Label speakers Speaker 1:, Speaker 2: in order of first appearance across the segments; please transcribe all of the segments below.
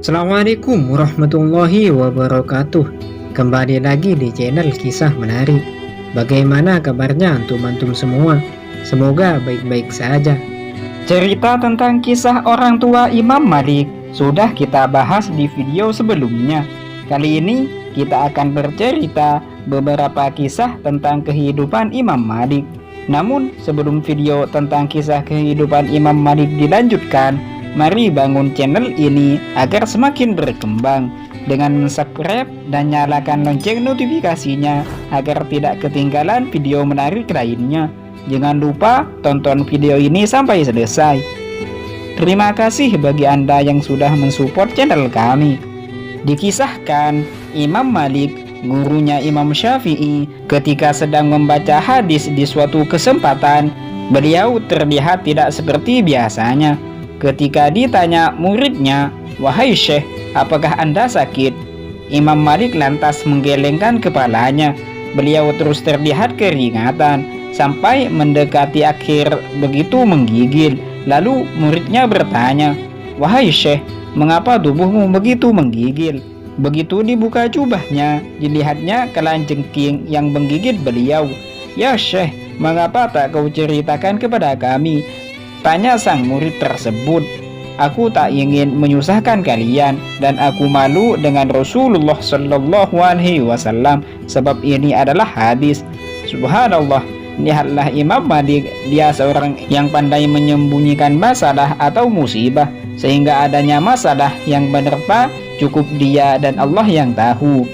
Speaker 1: Assalamualaikum warahmatullahi wabarakatuh. Kembali lagi di channel Kisah Menarik. Bagaimana kabarnya antum-antum semua? Semoga baik-baik saja.
Speaker 2: Cerita tentang kisah orang tua Imam Malik sudah kita bahas di video sebelumnya. Kali ini kita akan bercerita beberapa kisah tentang kehidupan Imam Malik. Namun sebelum video tentang kisah kehidupan Imam Malik dilanjutkan, mari bangun channel ini agar semakin berkembang dengan subscribe dan nyalakan lonceng notifikasinya agar tidak ketinggalan video menarik lainnya. Jangan lupa tonton video ini sampai selesai. Terima kasih bagi Anda yang sudah mensupport channel kami. Dikisahkan Imam Malik, gurunya Imam Syafi'i, ketika sedang membaca hadis di suatu kesempatan, beliau terlihat tidak seperti biasanya. Ketika ditanya muridnya, "Wahai Syekh, apakah Anda sakit?" Imam Malik lantas menggelengkan kepalanya. Beliau terus terlihat keringatan sampai mendekati akhir begitu menggigil. Lalu muridnya bertanya, "Wahai Syekh, mengapa tubuhmu begitu menggigil?" Begitu dibuka jubahnya, dilihatnya kalajengking yang menggigit beliau. "Ya Syekh, mengapa tak kau ceritakan kepada kami?" tanya sang murid tersebut. "Aku tak ingin menyusahkan kalian dan aku malu dengan Rasulullah Shallallahu Alaihi Wasallam sebab ini adalah hadis." Subhanallah, lihatlah Imam Malik, dia seorang yang pandai menyembunyikan masalah atau musibah, sehingga adanya masalah yang menerpa cukup dia dan Allah yang tahu.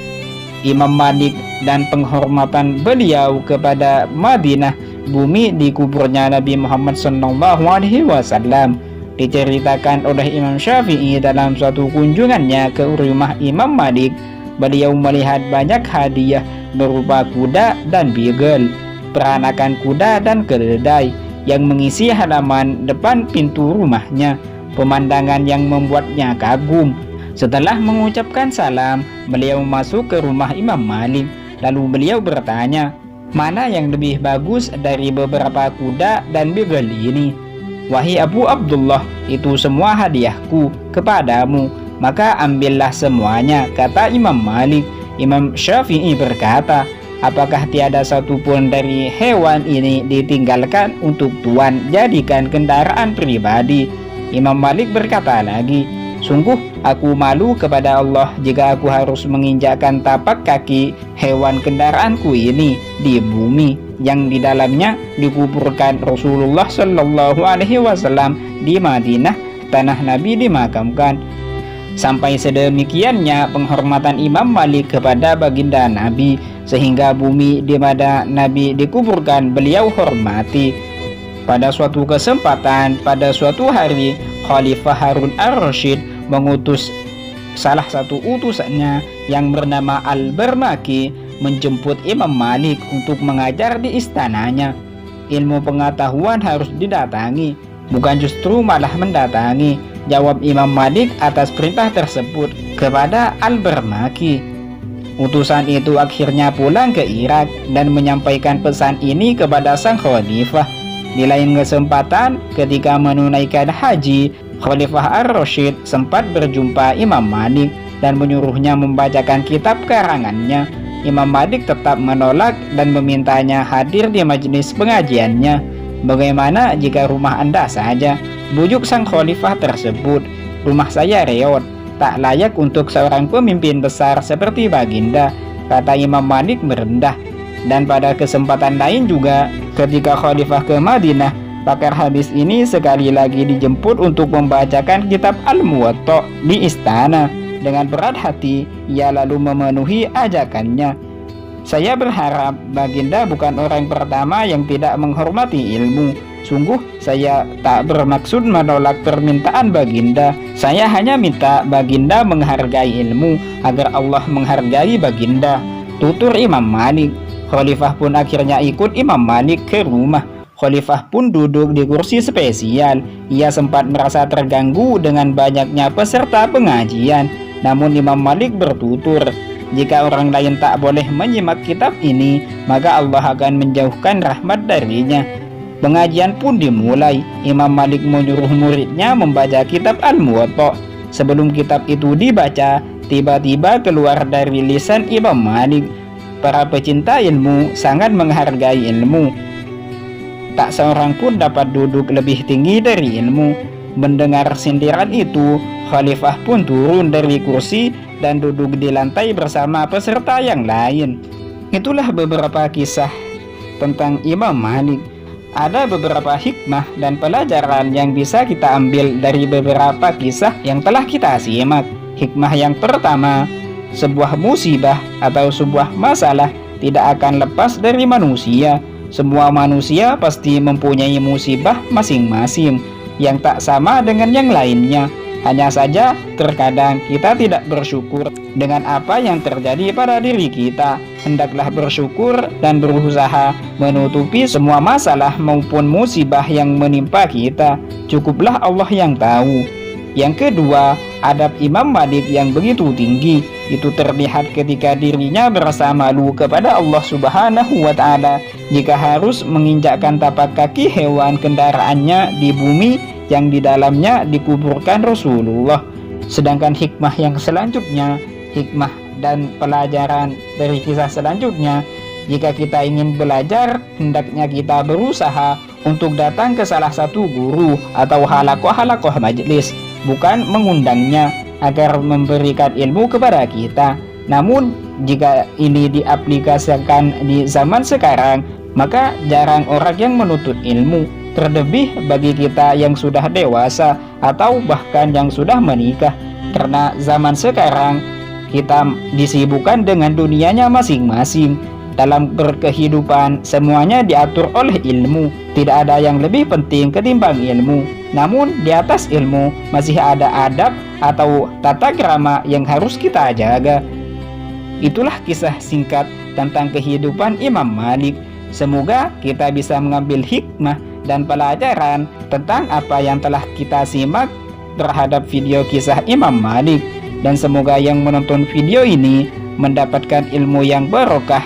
Speaker 2: Imam Malik dan penghormatan beliau kepada Madinah, bumi di kuburnya Nabi Muhammad SAW, diceritakan oleh Imam Syafi'i dalam suatu kunjungannya ke rumah Imam Malik. Beliau melihat banyak hadiah berupa kuda dan beagle, peranakan kuda dan keledai yang mengisi halaman depan pintu rumahnya, pemandangan yang membuatnya kagum. Setelah mengucapkan salam, beliau masuk ke rumah Imam Malik. Lalu beliau bertanya, "Mana yang lebih bagus dari beberapa kuda dan beagle ini?" "Wahai Abu Abdullah, itu semua hadiahku kepadamu, maka ambillah semuanya," kata Imam Malik. Imam Syafi'i berkata, "Apakah tiada satupun dari hewan ini ditinggalkan untuk tuan jadikan kendaraan pribadi?" Imam Malik berkata lagi, "Sungguh aku malu kepada Allah jika aku harus menginjakkan tapak kaki hewan kendaraanku ini di bumi yang di dalamnya dikuburkan Rasulullah Shallallahu Alaihi Wasallam di Madinah, tanah Nabi dimakamkan." Sampai sedemikiannya penghormatan Imam Malik kepada baginda Nabi, sehingga bumi di mana Nabi dikuburkan beliau hormati. Pada suatu kesempatan, pada suatu hari, Khalifah Harun ar-Rasyid mengutus salah satu utusannya yang bernama Al-Barmaki menjemput Imam Malik untuk mengajar di istananya. Ilmu pengetahuan harus didatangi, bukan justru malah mendatangi, jawab Imam Malik atas perintah tersebut kepada Al-Barmaki. Utusan itu akhirnya pulang ke Irak dan menyampaikan pesan ini kepada sang khalifah. Di lain kesempatan, ketika menunaikan haji, Khalifah ar-Rasyid sempat berjumpa Imam Malik dan menyuruhnya membacakan kitab karangannya. Imam Malik tetap menolak dan memintanya hadir di majelis pengajiannya. "Bagaimana jika rumah Anda saja?" bujuk sang khalifah tersebut. "Rumah saya reot, tak layak untuk seorang pemimpin besar seperti baginda," kata Imam Malik merendah. Dan pada kesempatan lain juga, ketika Khalifah ke Madinah, pakar hadis ini sekali lagi dijemput untuk membacakan kitab Al-Muwatta di istana. Dengan berat hati, ia lalu memenuhi ajakannya. "Saya berharap baginda bukan orang pertama yang tidak menghormati ilmu. Sungguh saya tak bermaksud menolak permintaan baginda. Saya hanya minta baginda menghargai ilmu agar Allah menghargai baginda," tutur Imam Malik. Khalifah pun akhirnya ikut Imam Malik ke rumah. Khalifah pun duduk di kursi spesial. Ia sempat merasa terganggu dengan banyaknya peserta pengajian. Namun Imam Malik bertutur, jika orang lain tak boleh menyimak kitab ini, maka Allah akan menjauhkan rahmat darinya. Pengajian pun dimulai. Imam Malik menyuruh muridnya membaca kitab Al-Muwatta. Sebelum kitab itu dibaca, tiba-tiba keluar dari lisan Imam Malik, para pecinta ilmu sangat menghargai ilmu. Tak seorang pun dapat duduk lebih tinggi dari ilmu. Mendengar sindiran itu, khalifah pun turun dari kursi dan duduk di lantai bersama peserta yang lain. Itulah beberapa kisah tentang Imam Malik. Ada beberapa hikmah dan pelajaran yang bisa kita ambil dari beberapa kisah yang telah kita simak. Hikmah yang pertama, sebuah musibah atau sebuah masalah tidak akan lepas dari manusia. Semua manusia pasti mempunyai musibah masing-masing yang tak sama dengan yang lainnya. Hanya saja terkadang kita tidak bersyukur dengan apa yang terjadi pada diri kita. Hendaklah bersyukur dan berusaha menutupi semua masalah maupun musibah yang menimpa kita. Cukuplah Allah yang tahu. Yang kedua, adab Imam Malik yang begitu tinggi itu terlihat ketika dirinya merasa malu kepada Allah Subhanahu wa Ta'ala jika harus menginjakkan tapak kaki hewan kendaraannya di bumi yang di dalamnya dikuburkan Rasulullah. Sedangkan hikmah yang selanjutnya, hikmah dan pelajaran dari kisah selanjutnya, jika kita ingin belajar, hendaknya kita berusaha untuk datang ke salah satu guru atau halakoh-halakoh majelis, bukan mengundangnya agar memberikan ilmu kepada kita. Namun jika ini diaplikasikan di zaman sekarang, maka jarang orang yang menuntut ilmu. Terlebih bagi kita yang sudah dewasa atau bahkan yang sudah menikah. Karena zaman sekarang kita disibukkan dengan dunianya masing-masing. Dalam berkehidupan semuanya diatur oleh ilmu. Tidak ada yang lebih penting ketimbang ilmu. Namun di atas ilmu masih ada adab atau tata krama yang harus kita jaga. Itulah kisah singkat tentang kehidupan Imam Malik. Semoga kita bisa mengambil hikmah dan pelajaran tentang apa yang telah kita simak terhadap video kisah Imam Malik. Dan semoga yang menonton video ini mendapatkan ilmu yang barokah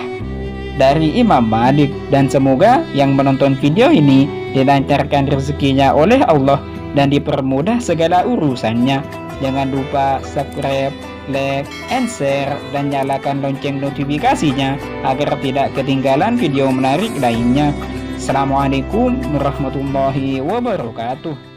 Speaker 2: dari Imam Malik. Dan semoga yang menonton video ini dilancarkan rezekinya oleh Allah dan dipermudah segala urusannya. Jangan lupa subscribe, like, and share, dan nyalakan lonceng notifikasinya agar tidak ketinggalan video menarik lainnya. Assalamualaikum warahmatullahi wabarakatuh.